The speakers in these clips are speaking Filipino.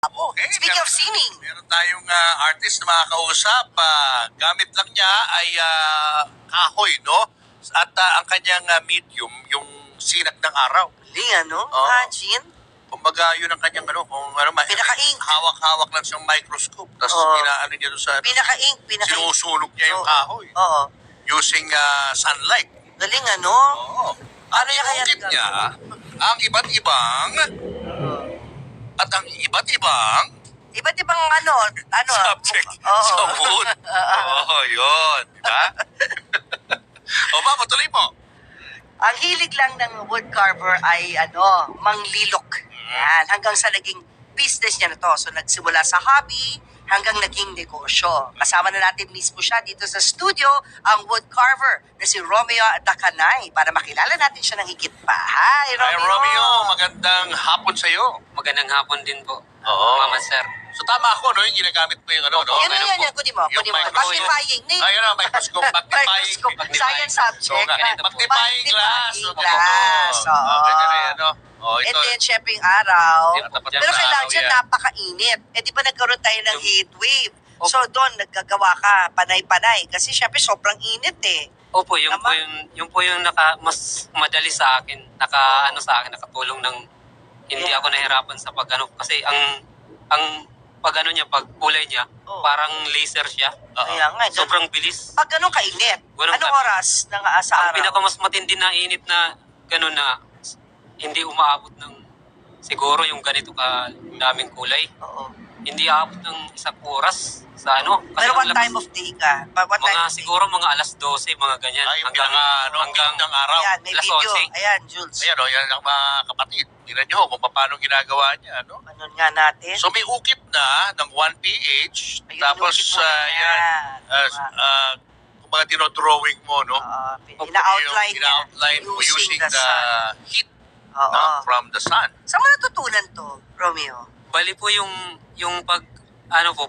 Okay, Speaking of singing. meron tayong artist na makakausap. Gamit lang niya ay kahoy, no? At ang kanyang medium, yung sinag ng araw. Galing, ano? Oo. Imagine. Kumbaga, yun ang kanyang kung ano, Pinaka-ink. hawak-hawak lang siyang microscope. Tapos Oo. inaano niya doon sa, Pinaka-ink. sinusunog niya yung Oo. kahoy. Oo. Using sunlight. Galing, ano? Oo. Ang Ano niya kaya inukit niya, ang iba't ibang Iba't ibang ano? subject Oo. sa wood. Oo, yun. Ha? O ba, tuloy mo. Ang hilig lang ng wood carver ay manglilok. Yan, hanggang sa naging business niya na to. So nagsimula sa hobby hanggang naging negosyo. Kasama na natin mismo siya dito sa studio, ang wood carver na si Romeo Dacanay para makilala natin siya ng higit pa. Hi, Romeo! Hi, Romeo. Magandang hapon sa'yo. Magandang hapon din po, Oo. Mama Sir. So tama ako, no? Yung ginagamit mo yung no? Yan, Ano po? yan. Kunin mo. Yung microscope. Magnifying. Ayun na, microscope. Magnifying. Microscope. Science subject. So, ganito po. magnifying glass. Glass. Oo. Ganyan na yan, no? Oh, And ito. then, syempre, yung araw. Di, tapat Pero sa kailangan araw dyan, yan. napakainit. Eh, di ba nagkaroon tayo ng Yung- heat wave? Opo. So, doon, naggagawa ka, panay-panay. Kasi syempre, sobrang init eh. Opo, yung Tama. po yung mas madali sa akin, sa akin, nakatulong ng hindi Yeah. ako nahirapan sa kasi ang pag kulay niya, Oo. parang laser siya. Oo. Kaya nga, Sobrang bilis. pag ganun kainit, Ganun anong ka- oras sa Ang araw? pinakamas matindi na init na gano'n na hindi umaabot ng siguro yung ganito ka daming kulay. Oo. Hindi aabot ng isang oras sa Pero what ang time of day ka? What time mga of day? siguro mga alas 12, mga ganyan. Ay, yung hanggang ng araw. Ayan, may alas video. 11. Ayan, Jules. Ayan, o, yan ang mga kapatid. Tingnan nyo kung paano ginagawa niya, no? Ano nga natin? So, may ukit na ng 1 pH. Ayun, Tapos, ukit mo na yan, kumbaga dinodrawing mo, no? Ina-outline niya. Ina-outline mo using the sun. heat Oo. from the sun. Saan mo natutunan to, Romeo? Bali po yung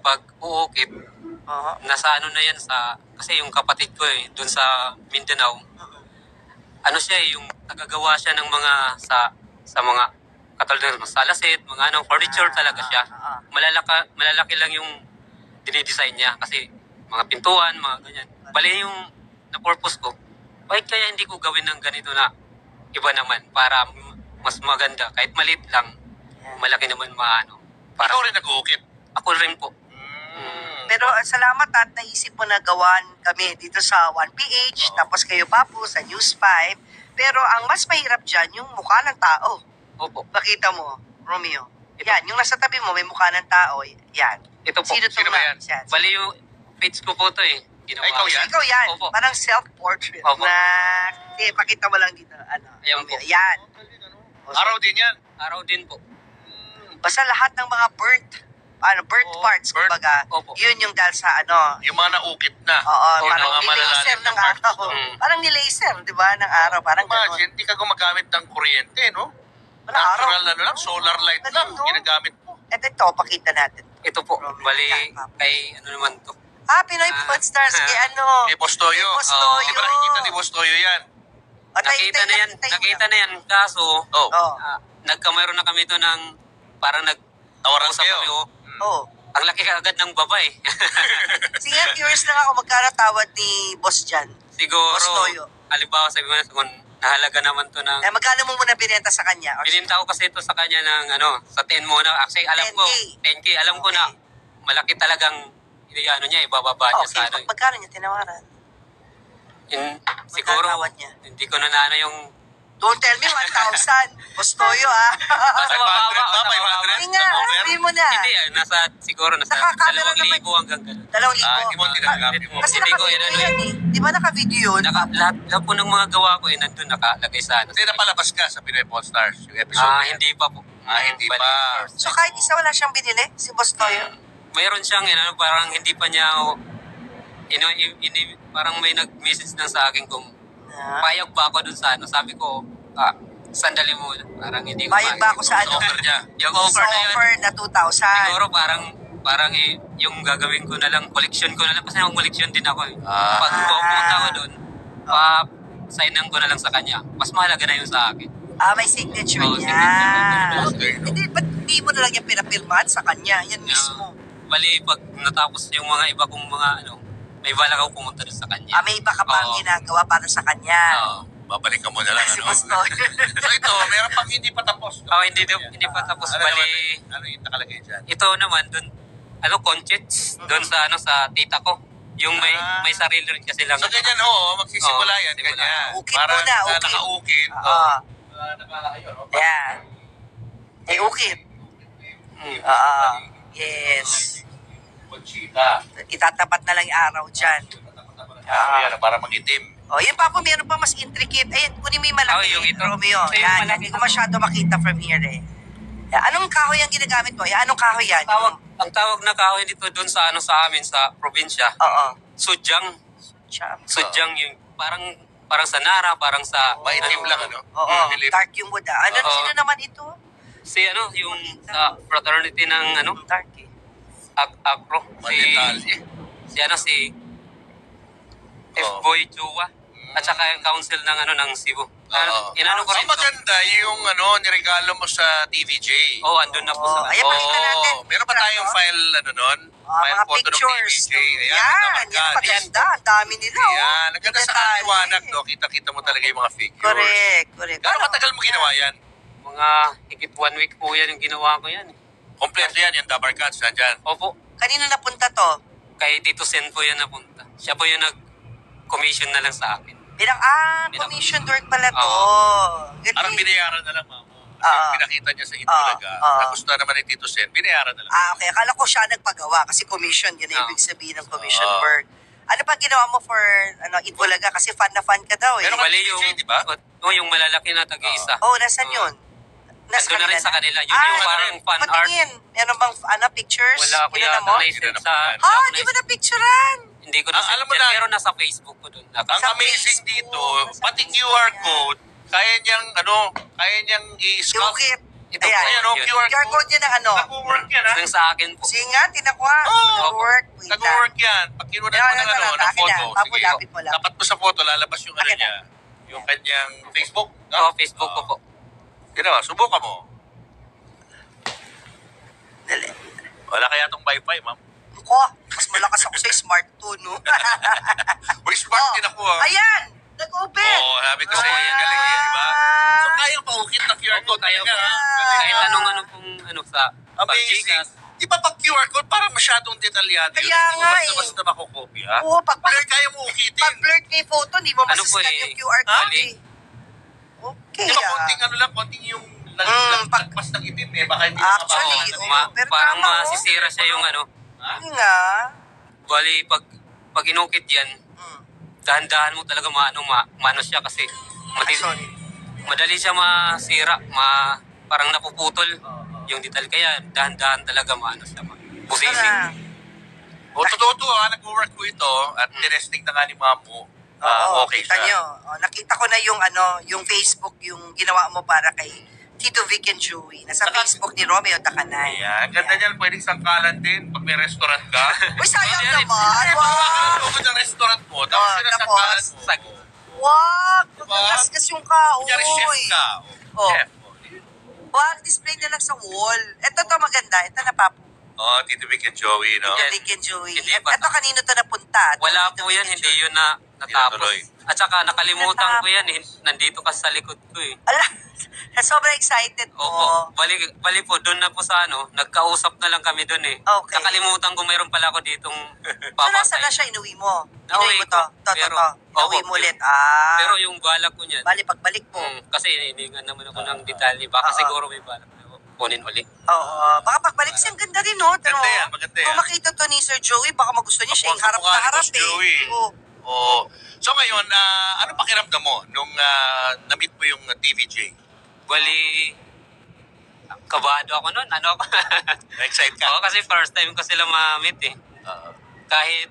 pag uukit, Oo. nasa na yan kasi yung kapatid ko doon sa Mindanao, siya yung nagagawa siya ng mga sa mga katulad ng salasit, mga furniture talaga siya. Malalaki lang yung dinidesign niya kasi mga pintuan, mga ganyan. Bali yung na-purpose ko, bakit kaya hindi ko gawin ng ganito na iba naman para mas maganda, kahit maliit lang, malaki naman para Ikaw rin nag-uukit. ako rin po. Pero salamat at naisip mo na gawan kami dito sa 1PH, tapos kayo pa po sa News 5. Pero ang mas mahirap dyan, yung mukha ng tao. Opo. Makita mo, Romeo. Ito. Yan, yung nasa tabi mo, may mukha ng tao. Yan. Ito po. Sino Sino ba yan? Yan. Bali yung page ko po to Ginawa. Ay, ikaw yan? Ikaw yan. Opo. Parang self-portrait Opo. na... pakita mo lang dito. Ayan Romeo. po. Yan. Araw din yan. Araw din po. Basta lahat ng mga burnt Oo, parts, burnt. kumbaga, Opo. yun yung dahil sa Yung mga naukit na. Oo, Yung parang mga nilaser malalalim ng na parts, araw. no? Parang nilaser, di ba, ng araw. Parang gano'n. Imagine, hindi ka gumagamit ng kuryente, no? Parang araw. Natural lang, solar light Galing, lang no? ginagamit mo. At ito, pakita natin. Ito po. Romeo. Bali Yan, kay naman to. Pinoy Food Stars, kay Kay Bostoyo. Kay Bostoyo. Di ba nakikita ni Bostoyo yan? Nakita na yan. Kaso, Oh, Oo. nagkameron na kami to ng parang tawaran nag-usap kayo. kami. Oo. Ang laki agad ng babae. Sige, curious lang ako, magkano tawad ni Boss Jan? Siguro, Bostoyo. halimbawa sabi mo na kung nahalaga naman to ng... Magkano mo muna binenta sa kanya? Or Bininta ko kasi ito sa kanya ng sa 10 muna. Actually, alam ko, 10K. Alam ko na malaki talagang ibababa niya sa Okay, magkano niya tinawaran? Siguro, tawad niya? hindi ko na yung... Don't tell me 1,000. Bostoyo, Basta 500 mababa, ba? basta mababa. 500? Hindi nga, Over? sabihin mo na. Hindi siguro nasa Nakakamera 2,000 hanggang ganun. 2,000. Hindi mo tinatanggap mo. Kasi Hindi ko, naka-video ano yan eh. Di ba naka-video yun? Lahat po ng mga gawa ko nandun nakalagay sa Hindi napalabas ka sa Pinoy Pawn Stars, yung episode na yan. hindi pa po. Hindi Bali, pa. So kahit isa wala siyang binili, si Bostoyo. Mayroon siyang parang hindi pa niya parang may nag-message lang sa akin kung payag ba ako dun sa sabi ko, sandali mo, parang hindi ko Bayad ba ako sa ano? Offer niya. Yung Sa offer na yun, offer na 2,000. siguro parang yung gagawin ko na lang, collection ko na lang, kasi yung collection din ako Pag pumunta ko dun, signan ko na lang sa kanya. Mas mahalaga na yun sa akin. May signature Oo, niya. signature Okay. Hindi, ba't hindi mo na lang yung pinapirmahan sa kanya? Yan mismo. Bali, pag natapos yung mga iba kong mga may balak ako pumunta doon sa kanya. May iba ka pang Oo. ginagawa para sa kanya. Oo. Babalik ka mo na lang, Si ano? Pastor. So ito, meron pang hindi pa tapos. Hindi pa tapos. Ano Bali, naman, ano yung nakalagay dyan? ito naman doon, conchets, doon sa sa tita ko. Yung may sarili rin kasi lang. So ganyan magsisimula Oo, yan, simula. ganyan. Ukit Parang muna, ukit. nakaukit. Oo. Ayun, Yan. Ukit. Yes. Conchita. Itatapat na lang yung araw dyan. Yan, para magitim. Yan pa po, meron pa mas intricate. Ayun, kunin mo yung malaki, yung ito. Romeo. Ito yung Yan, malaki. hindi ko masyado makita from here eh. Yan. Anong kahoy ang ginagamit mo? Yan, anong kahoy yan? Ang tawag na kahoy dito doon sa sa amin sa probinsya, Oo. sudyang. Cham. Sudyang yung parang sa Nara, parang sa Maitim lang, ano? Oo, Dilim. dark yung wood. Ano, Oo. sino naman ito? si yung sa fraternity ng Dark eh. Acro, Madetalye. si F-Boy Chua, at saka yung council ng Cebu. Inano ko rin Ang maganda yung niregalo mo sa TVJ. andun na po sa Ayan, pakita natin. Meron pa tayong file, nun? File Mga photo ng pictures. TVJ. Ayan, Yan, yan, maganda. Ang dami nila. Ayan, ang ganda sa Detalye. kaliwanag, no? Kita-kita mo talaga yung mga figures. Correct. Gano'ng katagal mo ginawa yan? mga higit 1 week po yan yung ginawa ko yan. Kompleto yan, yung Dabar Cats, nandyan. Opo, Kanino napunta to? kay Tito Sen po yan napunta. Siya po yung nag-commission na lang sa akin. Commission work pala to. Good Parang thing. binayaran na lang, mamo. Oo. Pinakita niya sa Itbulaga. Oo. Nagustuhan naman ni Tito Sen, binayaran na lang. Okay. Akala ko siya nagpagawa kasi commission. Yun ang Oo. ibig sabihin ng commission Oo. work. Ano pa ginawa mo for Itbulaga? Kasi fan na fan ka daw eh. Pero Bali TVJ, yung, di ba? yung malalaki na tag-iisa. Nasaan yun? Nandun na rin sa kanila. Yun yung parang fan art. Patingin. Meron bang pictures? Wala ko Kinuna yata mo? na-send sa... Di ba na-picturean? Hindi ko na Alam mo na- pero nasa Facebook ko doon. Ang Sa amazing Facebook. dito, pati QR code, kaya niyang i-scout. Yung kit. Ito po, Ayan. Ayan, yun. QR code yun ng ano? Nag-work yan, ha? Yung sa akin po. Sige nga, tinakuha. Oo. Nag-work. Wait lang. Nag-work yan. Pag kinunan mo Yan, ng, yan, ng akin photo, na. Papo, sige, lapit mo lang. tapat mo sa photo, lalabas yung Akin na. niya. Yung kanyang Facebook. Oo, Facebook ko po. Ginawa, subukan mo. Dali. Wala kaya itong Wi-Fi, ma'am. Ko, mas malakas ako sa Smart 2, no? Uy, smart din ako, ah. Ayan! Nag-open! Oo, sabi ko sa'yo, galing yan, di ba? So, kayang paukit ng QR code Kaya talaga, po. ha? Kahit Galing, anong ah. pong sa Amazing. pag-Gcash. Di ba pag QR code, parang masyadong detalyado. Kaya Hindi mo nga, basta-basta makukopya. Oo, Blur, kaya mo ukitin. pag-blurt kay photo, hindi mo Ano po masascan eh, yung QR code mali. eh. Okay, Di ba konting konting yung lagpas ng itim eh. Baka hindi Actually, makabawa. oo. Pero Parang tama, oh. masisira siya yung Hindi nga. Bali, pag inukit yan, dahan-dahan mo talaga maano siya kasi Sorry. madali siya masira, parang napuputol yung detail. Kaya dahan-dahan talaga maano siya. Busisi. Tara. O, totoo to ha. Nag-work ko ito at tinesting na nga ni Mamu. Oo, Okay kita siya. nyo. Nakita ko na yung Facebook, yung ginawa mo para kay Tito Vic and Joey. Nasa Saka- Facebook ni Romeo Takanay. Ayan. Ganda niyan. Pwedeng sangkalan din pag may restaurant ka. Uy, sayang Ano yan? naman. Wow! Ang ng restaurant mo. Tapos sinasangkalan mo. tapos, Wow! Diba? Magkagasgas yung kahoy. Kunyari chef ka. Oh. Chef. Wow, display na lang sa wall. Ito to maganda. Ito na papo. Tito Vic and Joey, no? Tito Yan. Vic and Joey. Hindi pa. Ito kanino to napunta? wala Tito po Vic yan, and hindi Joey. yun na natapos. Tinatuloy. At saka nakalimutan ko yan, nandito ka sa likod ko eh. Ala, sobrang excited mo. Opo, bali po, doon na po sa nagkausap na lang kami doon eh. Okay. Nakalimutan ko mayroon pala ako ditong So, nasa na siya? Inuwi mo? Inuwi Nauwi mo to? ko. To. Inuwi Opo, mo ulit. Pero yung balak ko niyan, Bali, pagbalik mo. kasi hinihingan naman ako ng detalye. Baka Oo. siguro may balak na ako kunin uli. Oo. Baka pagbalik kasi ang ganda rin, no? Maganda yan, maganda yan. Kung makita to ni Sir Joey, baka magusto niya siya yung harap Kamukha na ni harap Boss Joey. Oo. Oo. So ngayon, ano pakiramdam mo nung na-meet mo yung TVJ? Bali, kabado ako noon. Ano ako? Na-excite ka? Oo, kasi first time ko sila ma-meet eh. Kahit,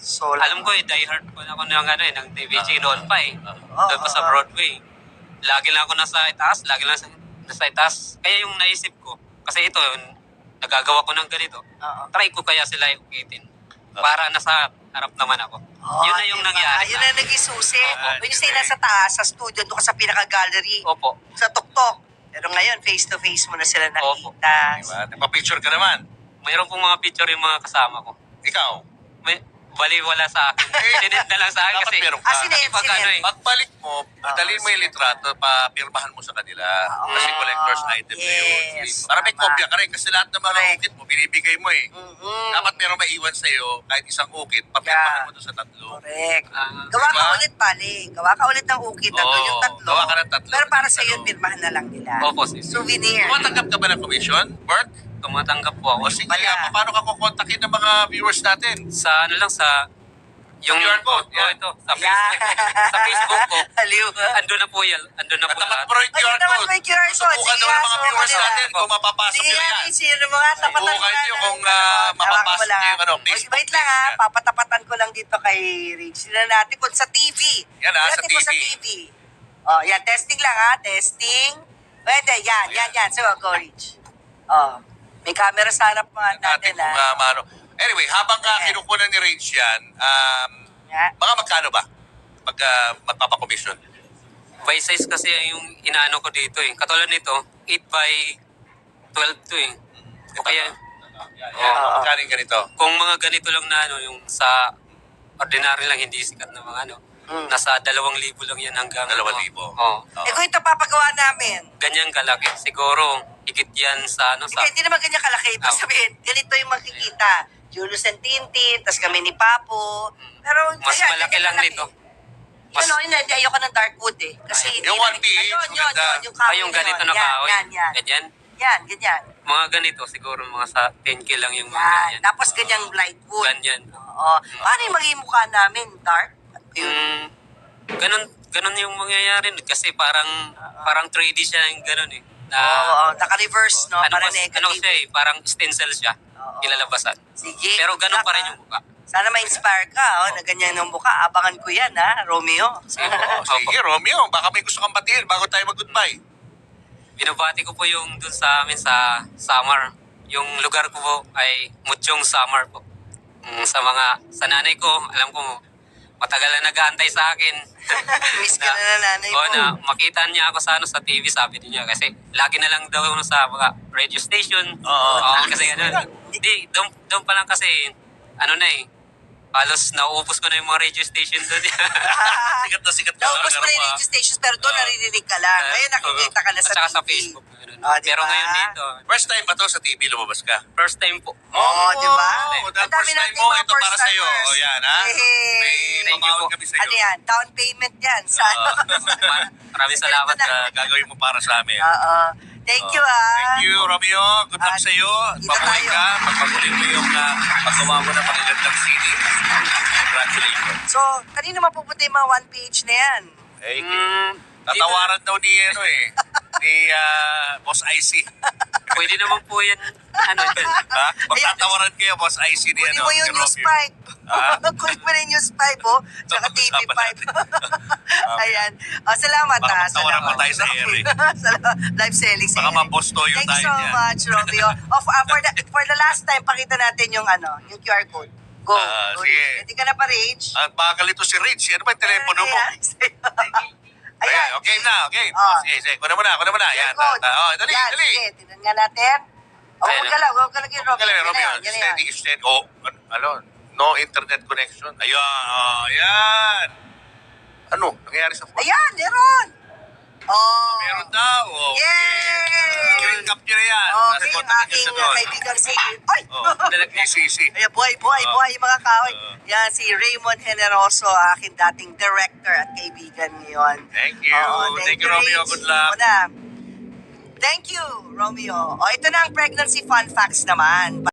So, alam ko eh, diehard ko na ako ng TVG noon pa eh. Oo, Doon pa sa oo. Broadway. Lagi lang ako nasa itaas, nasa itaas. Kaya yung naisip ko, kasi ito, nagagawa ko ng ganito, try ko kaya sila ukitin. Para nasa harap naman ako. Yun na yung nangyari. Yun na naging susi. Oo. When you say nasa taas, sa studio, doon ka sa pinaka-gallery. Opo. Sa tuktok. Pero ngayon, face-to-face mo na sila Opo. nakita. Diba? Nagpa-picture ka naman. Mayroon pong mga picture yung mga kasama ko. Ikaw, Wala sa akin. Sinend na lang sa akin dapat kasi meron ka. Sinend, pag ano sinend. eh. Pagbalik mo, dalhin mo yung litrato, papirmahan mo sa kanila. Kasi collector's item na yun. Yes, Para may tama. kopya ka rin. Kasi lahat ng mga Correct. ukit mo, binibigay mo eh. Dapat meron maiwan sa'yo, kahit isang ukit, papirmahan Yeah. mo doon sa tatlo. Correct. Ah, Gawa ka diba? ulit, pali. Gawa ka ulit ng ukit. Nandun Oo, yung tatlo. gawa ka ng tatlo. Pero para sa Tatlo. yun, pirmahan na lang nila. Opo, sis. Souvenir. Tumatanggap ka ba ng commission, Bert? Tumatanggap po ako. O sige, Wala. paano ka kukontakin ng mga viewers natin? Sa ano lang, sa yung QR code, yan. ito, sa Yeah. Facebook. Sa Facebook ko. Aliw. Ando na po yan. Ando na po Tapat lahat. mo rin yung QR Ayun naman code. po yung QR code. Subukan Sige, naman ng mga subukan viewers nila. natin kung mapapasok Sige nyo nga, yan. sino mo nga, tapatan ko Subukan nga nyo ng- kung Tawakan mapapasok mo lang. nyo yung ano, Wait, Facebook wait lang ha, page yan. papatapatan ko lang dito kay Rich. Sila natin kung sa TV. Yan, ha, sa Natin kung sa TV. TV. Oh, yan, testing lang ha, testing. Pwede, yan. So, go Rich. Oh, may camera sa harap mga natin Natin kung ha. maano. Anyway, habang Okay. kinukunan ni Rage yan, Yeah. mga magkano ba? Pag magpapakomisyon. By size kasi yung inaano ko dito eh. Katulad nito, 8 by 12 to eh. O kaya, Yan, magkano yung ganito? kung mga ganito lang na ano, yung sa ordinary lang, hindi sikat na mga ano, nasa 2,000 lang yan hanggang 2,000. Oo. Eh kung ito papagawa namin, Ganyan kalaki. Siguro, higit yan sa ano, sa... hindi naman ganyan kalaki. Ibig sabihin, ganito yung makikita. Julius and Tintin, tas kami ni Papo. Pero, Mas ayan, malaki ganyan lang kalaki. nito. Mas, Hindi, ayoko ng dark wood eh. Kasi Yung hindi 1 PH, yun, maganda. yung kahoy yung na ganito yun. na kahoy. Yan. Ganyan. Ganyan. Mga ganito, siguro mga sa 10K lang yung mga Yan. ganyan. Tapos ganyang light wood. Ganyan. Oo. Paano yung magiging mukha namin? Dark? Ganun yung mangyayari kasi parang 3D siya yung ganun eh. Na, Oo, naka-reverse, no? Para ano negative. siya eh, parang stencil siya. Oo. Ilalabasan. Sige. Pero ganun pa rin yung mukha. Sana ma-inspire ka, na ganyan yung mukha. Abangan ko yan, ha, Romeo. Oo, sige, Romeo, baka may gusto kang batiin bago tayo mag-goodbye. Binabati ko po yung dun sa amin sa Samar. Yung lugar ko po ay Mutyong Samar po. Sa nanay ko, alam ko, matagal na nag-aantay sa akin. Miss ka na nanay mo. Oo, na makita niya ako sa sa TV, sabi niya. Kasi lagi na lang daw sa mga radio station. Oo. Kasi hindi, doon pa lang kasi, ano na eh, halos nauubos ko na yung mga radio station doon. Sikat na sikat ka. Naubos mo na yung radio stations, pero doon naririnig ka lang. Ngayon nakikita ka na sa At saka TV. sa Facebook. Ganun. Diba? Pero ngayon dito, First time ba to sa TV lumabas ka? first time po. Oo, di ba? Oo, dahil Ang dami first time nating mo, mga ito para first sa'yo. timers. O yan, ha? Yay! May Thank you mamawag po. kami sa'yo. Ano yan? Down payment yan. Sana. Maraming salamat. Gagawin mo para sa amin. Oo. Thank you, ah. Thank you, Romeo. Good luck At sa iyo. dito Pabuhay tayo. ka. Pagpamuling mo yung paggawa mo ng magagandang CD. Congratulations. So, kanino mapupunta yung mga 1PH na yan? Eh, tatawaran daw ni, ni Boss IC. Ah. Pwede naman po yan. Ano yun? Ha? Magtatawaran kayo, Boss IC ni, Kunin mo yung ni News Romeo. 5. Ah? Kunin mo na yung News 5, oh. Tsaka TV5. Ayan. Salamat, Baka ha. magtawaran pa tayo sa air, eh. Live selling sa Baka air. mabosto yung Thank you tayo so niyan. much, Romeo. For the last time, pakita natin yung yung QR code. Go. Go, sige. Reach. Hindi ka na pa, Rich. At bagal ito si Rich. Ano ba yung telepono mo? Ayan. Ayan, okay na, okay. Oh. Sige. Kunin mo na. Ayan, Code. dali, Yan, dali. sige. Tignan nga natin. Ayan Huwag ka lang. Huwag ka lang yung Romeo. Galing, Romeo. Yan na yan. Steady. Oh, no internet connection. Ayan. Ano? Nangyayari sa phone? Ayan, meron. Oh. Meron daw. Oh, Yay! Screen capture yan. Okay, Nasa contact aking niya sa doon. kaibigan si... Ay! Oh, si. Ayan, buhay yung mga kahoy. Yan, si Raymond Generoso, aking dating director at kaibigan ngayon. Thank you. Oo, Thank you, Romeo. Rich. Good luck. Muna. Thank you, Romeo. O, ito na ang pregnancy fun facts naman.